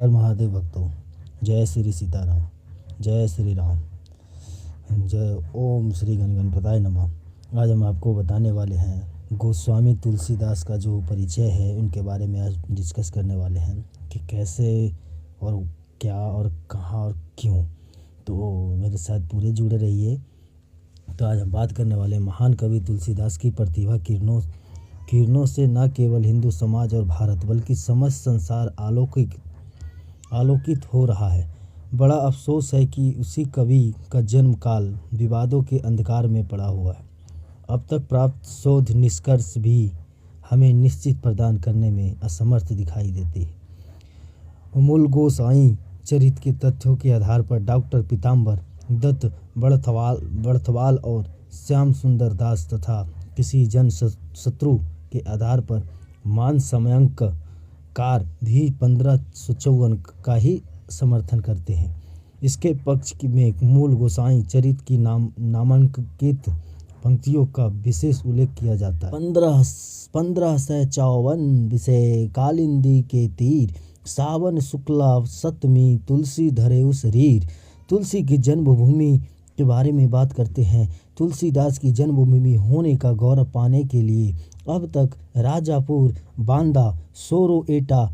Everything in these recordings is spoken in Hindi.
हर महादेव भक्तों, जय श्री सीताराम, जय श्री राम, जय ओम श्री गणगणपताय नमः। आज हम आपको बताने वाले हैं गोस्वामी तुलसीदास का जो परिचय है उनके बारे में आज डिस्कस करने वाले हैं कि कैसे और क्या और कहाँ और क्यों। तो मेरे साथ पूरे जुड़े रहिए। तो आज हम बात करने वाले महान कवि तुलसीदास की प्रतिभा किरणों से न केवल हिंदू समाज और भारत बल्कि समस्त संसार आलोकित हो रहा है। बड़ा अफसोस है कि उसी कवि का जन्म काल विवादों के अंधकार में पड़ा हुआ है। अब तक प्राप्त शोध निष्कर्ष भी हमें निश्चित प्रदान करने में असमर्थ दिखाई देते हैं। मूल गोसाई चरित्र के तथ्यों के आधार पर डॉक्टर पीताम्बर दत्त बड़थवाल और श्याम सुंदर दास तथा किसी जन शत्रु के आधार पर मान समयांककार भी 1554 का ही समर्थन करते हैं। इसके पक्ष में मूल गोसाई चरित्र की नामांकित पंक्तियों का विशेष उल्लेख किया जाता है। 1554 विषय कालिंदी के तीर, सावन शुक्ला सप्तमी तुलसी धरे शरीर। तुलसी की जन्मभूमि के बारे में बात करते हैं। तुलसीदास की जन्मभूमि होने का गौरव पाने के लिए अब तक राजापुर, बांदा, सोरो एटा,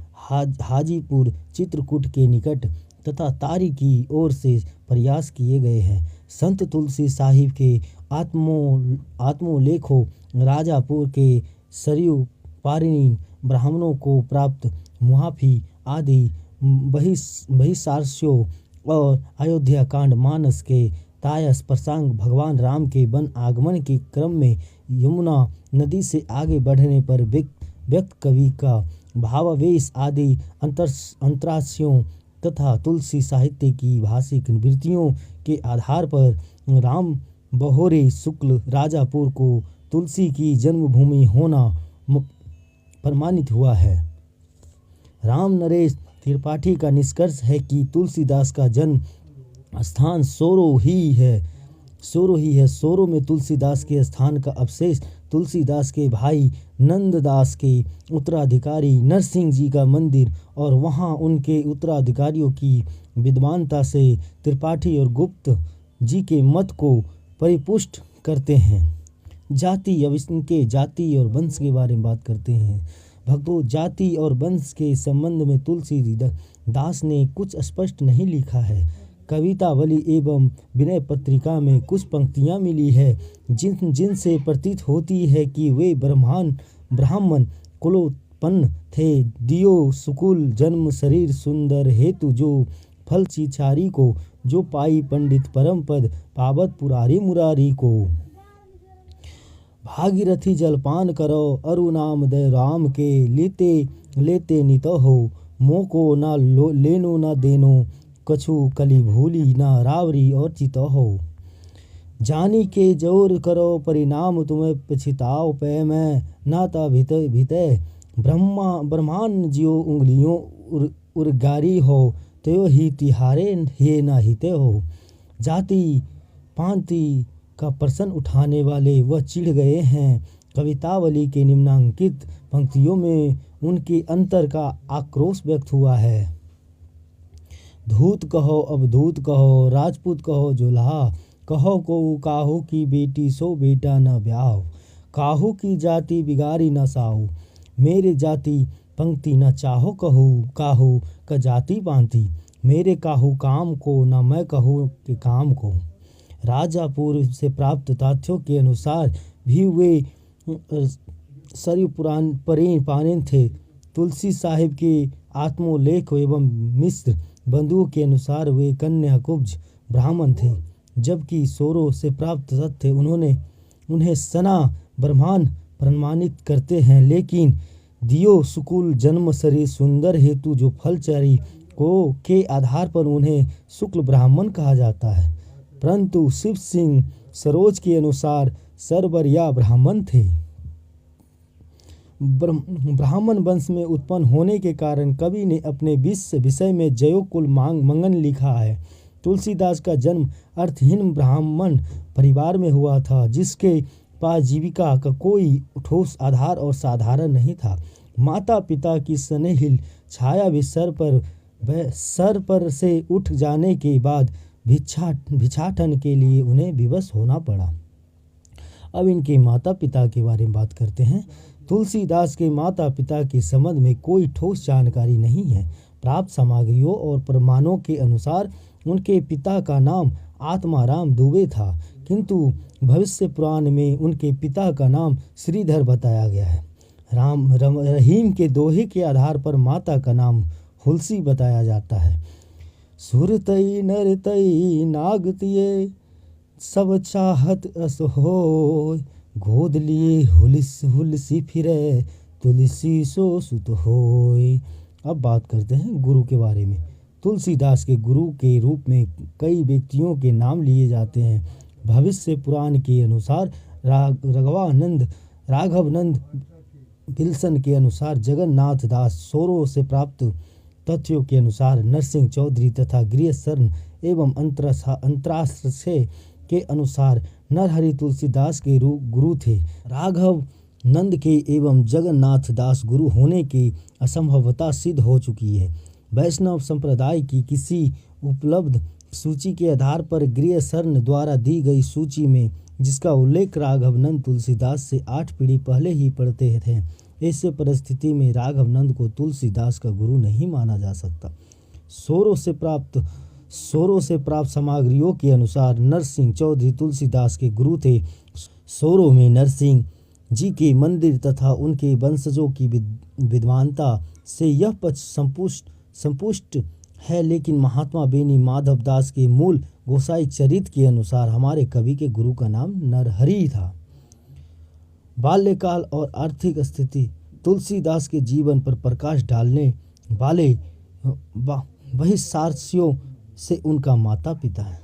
हाजीपुर, चित्रकूट के निकट तथा तारी की ओर से प्रयास किए गए हैं। संत तुलसी साहिब के आत्मोलेखों राजापुर के सरयू पारिनी ब्राह्मणों को प्राप्त मुहाफी आदि बहिसारस्यों और अयोध्या कांड मानस के तायस प्रसंग भगवान राम के वन आगमन के क्रम में यमुना नदी से आगे बढ़ने पर व्यक्त कवि का भावावेश आदि अंतरास्यों तथा तुलसी साहित्य की भाषिक वृत्तियों के आधार पर राम बहोरे शुक्ल राजापुर को तुलसी की जन्मभूमि होना प्रमाणित हुआ है। राम नरेश त्रिपाठी का निष्कर्ष है कि तुलसीदास का जन्म स्थान सोरो ही है। सोरो में तुलसीदास के स्थान का अवशेष तुलसीदास के भाई नंददास के उत्तराधिकारी नरसिंह जी का मंदिर और वहां उनके उत्तराधिकारियों की विद्वानता से त्रिपाठी और गुप्त जी के मत को परिपुष्ट करते हैं। जाति, अब इनके जाति और वंश के बारे में बात करते हैं। भक्तों, जाति और वंश के संबंध में तुलसीदास ने कुछ स्पष्ट नहीं लिखा है। कवितावली एवं विनय पत्रिका में कुछ पंक्तियां मिली है जिनसे प्रतीत होती है कि वे ब्राह्मण कुलोत्पन्न थे। दियो सुकुल जन्म शरीर सुंदर हेतु जो फल चिचारी को, जो पाई पंडित परम पद पावत पुरारी मुरारी को। भागीरथी जलपान करो अरु नाम दे राम के, लेते नित हो मोको ना लेनो ना देनो, कछु कली भूली ना रावरी और चित हो। जानी के जोर करो परिणाम तुम्हें पछिताओ पे में, नाता भीते ब्रह्मांड जियो उंगलियों उर्गारी हो, त्यो ही तिहारे हे ना हिते हो। जाति पांति का प्रश्न उठाने वाले वह चिढ़ गए हैं। कवितावली के निम्नांकित पंक्तियों में उनके अंतर का आक्रोश व्यक्त हुआ है। धूत कहो अवधूत कहो, राजपूत कहो जुल्हा, कहो को काहू की बेटी सो बेटा न ब्याह, काहू की जाति बिगाड़ी न साहू, मेरे जाति पंक्ति न चाहो कहू, काहू का जाति पांति, मेरे काहू काम को न मैं कहूँ के काम को। राजापुर से प्राप्त तथ्यों के अनुसार भी वे सरयू पारेन थे। तुलसी साहिब के आत्मोलेख एवं मिश्र बंधुओं के अनुसार वे कन्या कुब्ज ब्राह्मण थे, जबकि सोरो से प्राप्त तथ्य उन्हें सना ब्राह्मण प्रमाणित करते हैं। लेकिन दियो सुकुल जन्म शरीर सुंदर हेतु जो फलचारी को के आधार पर उन्हें शुक्ल ब्राह्मण कहा जाता है, परंतु शिव सिंह सरोज के अनुसार सरबरिया ब्राह्मण थे। ब्राह्मण वंश में उत्पन्न होने के कारण कवि ने अपने विषय में जयो कुल मंगन लिखा है। तुलसीदास का जन्म अर्थहीन ब्राह्मण परिवार में हुआ था, जिसके पास जीविका का कोई ठोस आधार और साधारण नहीं था। माता पिता की स्नेहिल छाया भी सर पर वह सर पर से उठ जाने के बाद भिक्षाटन के लिए उन्हें विवश होना पड़ा। अब इनके माता पिता के बारे में बात करते हैं। तुलसीदास के माता पिता के संबंध में कोई ठोस जानकारी नहीं है। प्राप्त सामग्रियों और प्रमाणों के अनुसार उनके पिता का नाम आत्माराम दुबे था, किंतु भविष्य पुराण में उनके पिता का नाम श्रीधर बताया गया है। रहीम के दोहे के आधार पर माता का नाम हुलसी बताया जाता है। सुरतई नरतई नागतिये सब चाहत अस होय, गोद लिए हुलसी फिरे तुलसी सो सुत होय। अब बात करते हैं गुरु के बारे में। तुलसीदास के गुरु के रूप में कई व्यक्तियों के नाम लिए जाते हैं। भविष्य पुराण के अनुसार राघवानंद विल्सन के अनुसार जगन्नाथ दास, सोरो से प्राप्त तथ्यों के अनुसार नरसिंह चौधरी तथा गृह शरण एवं अंतराश्रय के अनुसार नरहरि तुलसीदास के गुरु थे। राघव नंद के एवं जगन्नाथ दास गुरु होने की असंभवता सिद्ध हो चुकी है। वैष्णव संप्रदाय की किसी उपलब्ध सूची के आधार पर गृह शरण द्वारा दी गई सूची में जिसका उल्लेख राघवानंद तुलसीदास से 8 पीढ़ी पहले ही पढ़ते थे, ऐसे परिस्थिति में राघवानंद को तुलसीदास का गुरु नहीं माना जा सकता। सोरो से प्राप्त सामग्रियों के अनुसार नरसिंह चौधरी तुलसीदास के गुरु थे। सोरो में नरसिंह जी के मंदिर तथा उनके वंशजों की विद्वानता से यह पक्ष संपुष्ट है, लेकिन महात्मा बेनी माधव दास के मूल गोसाई चरित के अनुसार हमारे कवि के गुरु का नाम नरहरि था। बाल्यकाल और आर्थिक स्थिति। तुलसीदास के जीवन पर प्रकाश डालने वाले वही सार्सियों से उनका माता पिता है।